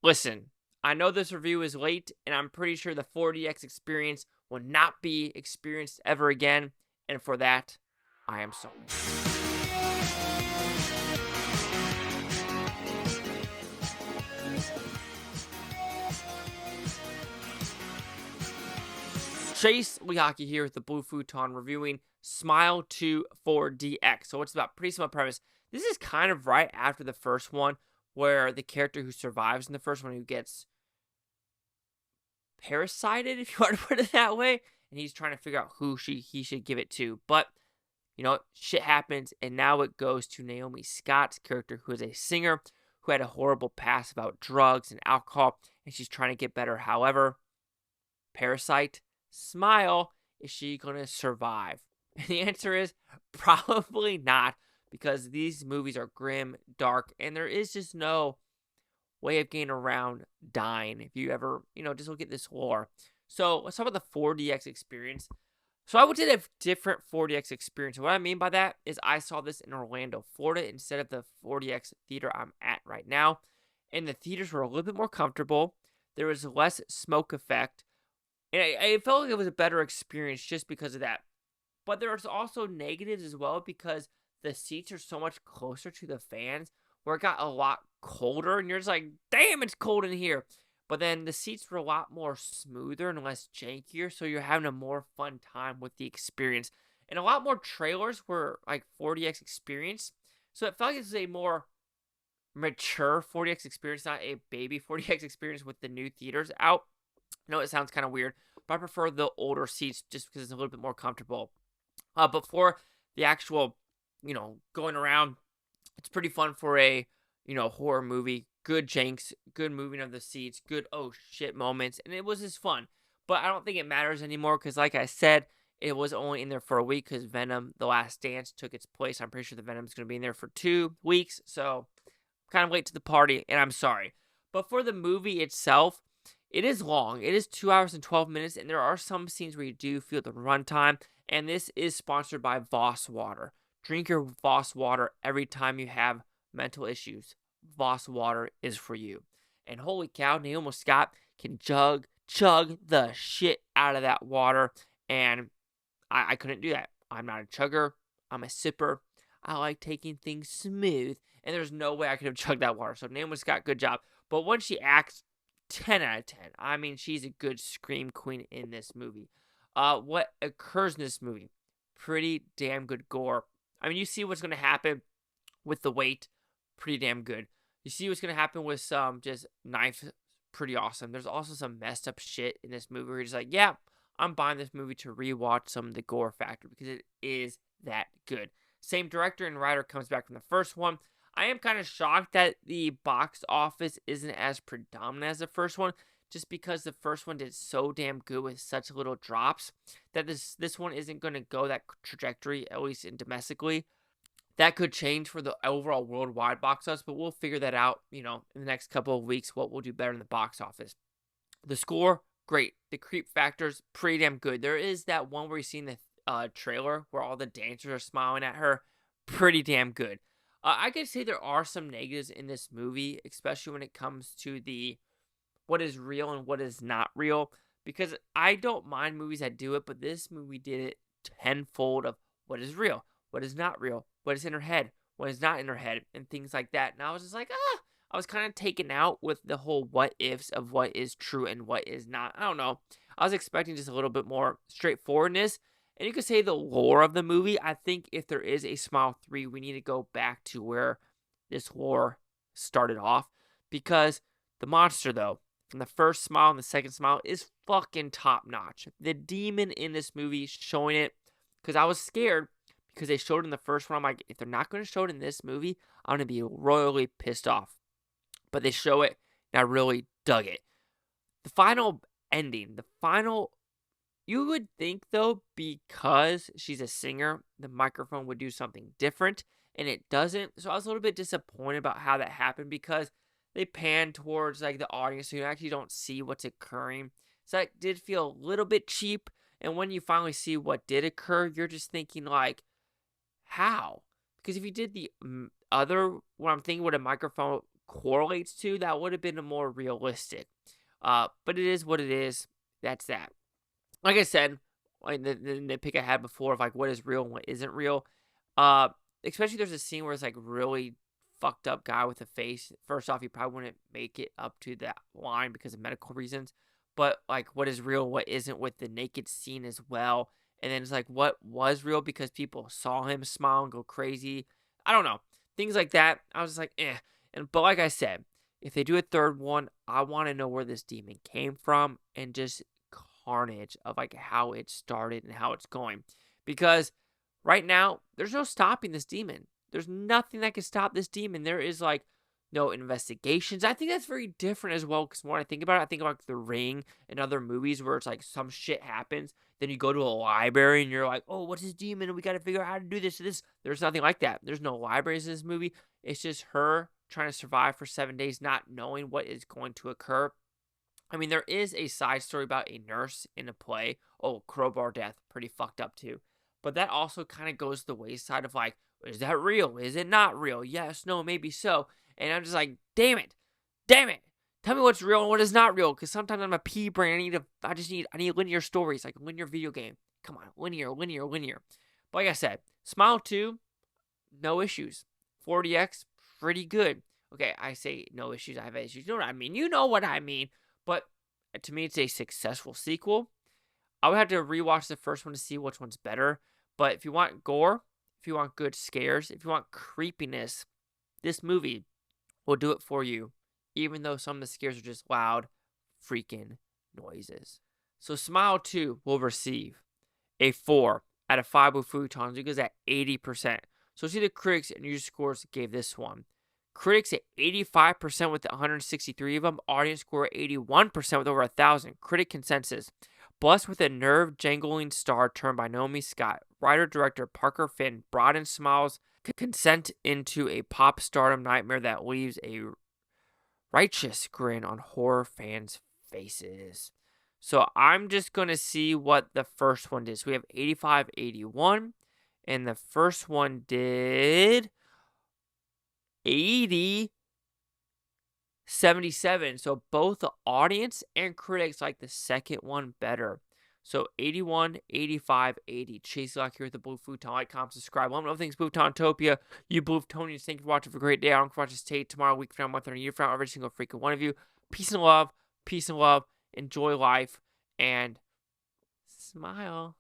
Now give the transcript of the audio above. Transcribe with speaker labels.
Speaker 1: Listen, I know this review is late, and I'm pretty sure the 4DX experience will not be experienced ever again, and for that, I am sorry. Chase Lehocky here with the Blue Futon reviewing Smile 2 4DX. So what's about? Pretty simple premise. This is kind of right after the first one, where the character who survives in the first one, who gets parasited, if you want to put it that way, and he's trying to figure out who he should give it to. But shit happens, and now it goes to Naomi Scott's character, who is a singer who had a horrible past about drugs and alcohol, and she's trying to get better. However, Parasite, Smile, is she going to survive? And the answer is probably not, because these movies are grim, dark, and there is just no way of getting around dying if you ever, just look at this lore. So let's talk about the 4DX experience. So I went to a different 4DX experience. And what I mean by that is I saw this in Orlando, Florida, instead of the 4DX theater I'm at right now. And the theaters were a little bit more comfortable. There was less smoke effect. And I felt like it was a better experience just because of that. But there's also negatives as well, because the seats are so much closer to the fans, where it got a lot colder, and you're just like, damn, it's cold in here. But then the seats were a lot more smoother and less jankier, so you're having a more fun time with the experience. And a lot more trailers were like 4DX experience, so it felt like it was a more mature 4DX experience, not a baby 4DX experience with the new theaters out. I know it sounds kind of weird, but I prefer the older seats just because it's a little bit more comfortable. But for the actual, going around, it's pretty fun for a, horror movie. Good janks, good moving of the seats, good oh shit moments, and it was just fun. But I don't think it matters anymore, because like I said, it was only in there for a week because Venom: The Last Dance took its place. I'm pretty sure the Venom's going to be in there for 2 weeks, so kind of late to the party, and I'm sorry. But for the movie itself, it is long. It is 2 hours and 12 minutes, and there are some scenes where you do feel the runtime, and this is sponsored by Voss Water. Drink your Voss Water every time you have mental issues. Voss Water is for you. And holy cow, Naomi Scott can chug the shit out of that water, and I couldn't do that. I'm not a chugger. I'm a sipper. I like taking things smooth, and there's no way I could have chugged that water. So Naomi Scott, good job. But when she acts, 10 out of 10. I mean, she's a good scream queen in this movie. What occurs in this movie? Pretty damn good gore. I mean, you see what's going to happen with the weight. Pretty damn good. You see what's going to happen with some just knife. Pretty awesome. There's also some messed up shit in this movie where you're just like, yeah, I'm buying this movie to rewatch some of the gore factor, because it is that good. Same director and writer comes back from the first one. I am kind of shocked that the box office isn't as predominant as the first one, just because the first one did so damn good with such little drops that this one isn't going to go that trajectory, at least in domestically. That could change for the overall worldwide box office, but we'll figure that out, in the next couple of weeks, what we'll do better in the box office. The score, great. The creep factor's pretty damn good. There is that one where you see in the trailer where all the dancers are smiling at her. Pretty damn good. I could say there are some negatives in this movie, especially when it comes to the what is real and what is not real, because I don't mind movies that do it, but this movie did it tenfold of what is real, what is not real, what is in her head, what is not in her head, and things like that. And I was just like, I was kind of taken out with the whole what ifs of what is true and what is not. I don't know. I was expecting just a little bit more straightforwardness. And you could say the lore of the movie. I think if there is a Smile 3, we need to go back to where this lore started off. Because the monster, though, from the first Smile and the second Smile, is fucking top notch. The demon in this movie showing it, because I was scared because they showed it in the first one. I'm like, if they're not going to show it in this movie, I'm going to be royally pissed off. But they show it, and I really dug it. The final ending, you would think, though, because she's a singer, the microphone would do something different, and it doesn't. So I was a little bit disappointed about how that happened, because they pan towards like the audience, so you actually don't see what's occurring. So that did feel a little bit cheap. And when you finally see what did occur, you're just thinking like, how? Because if you did the other, what I'm thinking, what a microphone correlates to, that would have been a more realistic. But it is what it is. That's that. Like I said, like the nitpick I had before of like what is real and what isn't real. Especially there's a scene where it's like really fucked up guy with a face. First off, he probably wouldn't make it up to that line because of medical reasons. But like what is real, what isn't, with the naked scene as well. And then it's like what was real because people saw him smile and go crazy. I don't know. Things like that. I was just like, eh. But like I said, if they do a third one, I want to know where this demon came from and just carnage of like how it started and how it's going. Because right now, there's no stopping this demon. There's nothing that can stop this demon. There is like no investigations. I think that's very different as well. Because when I think about it, I think about The Ring and other movies where it's like some shit happens. Then you go to a library and you're like, oh, what's this demon? And we got to figure out how to do this. There's nothing like that. There's no libraries in this movie. It's just her trying to survive for 7 days, not knowing what is going to occur. I mean, there is a side story about a nurse in a play. Oh, crowbar death. Pretty fucked up too. But that also kind of goes to the wayside of like, is that real? Is it not real? Yes, no, maybe so. And I'm just like, damn it. Tell me what's real and what is not real. Because sometimes I'm a pea brain. I need linear stories, like a linear video game. Come on, linear. But like I said, Smile 2, no issues. 4DX, pretty good. Okay, I say no issues. I have issues. You know what I mean? You know what I mean. But to me, it's a successful sequel. I would have to rewatch the first one to see which one's better. But if you want gore, if you want good scares, if you want creepiness, this movie will do it for you. Even though some of the scares are just loud, freaking noises. So Smile 2 will receive a 4 out of 5 with Futons. It goes at 80%. So see the critics and user scores gave this one. Critics at 85% with 163 of them. Audience score at 81% with over 1,000. Critic consensus. Blessed with a nerve-jangling star turned by Naomi Scott, writer-director Parker Finn broadens Smile's consent into a pop stardom nightmare that leaves a righteous grin on horror fans' faces. So I'm just going to see what the first one did. So we have 85-81, and the first one did 80-77. So both the audience and critics like the second one better. So 81, 85, 80. Chase Lock here with the Blue Futon. Like, comment, subscribe. Let me know things Futontopia. You Blue Futonians, thank you for watching. Have a great day. I don't watch this tape tomorrow, week from now, month, or a year from now. Every single freaking one of you. Peace and love. Enjoy life. And smile.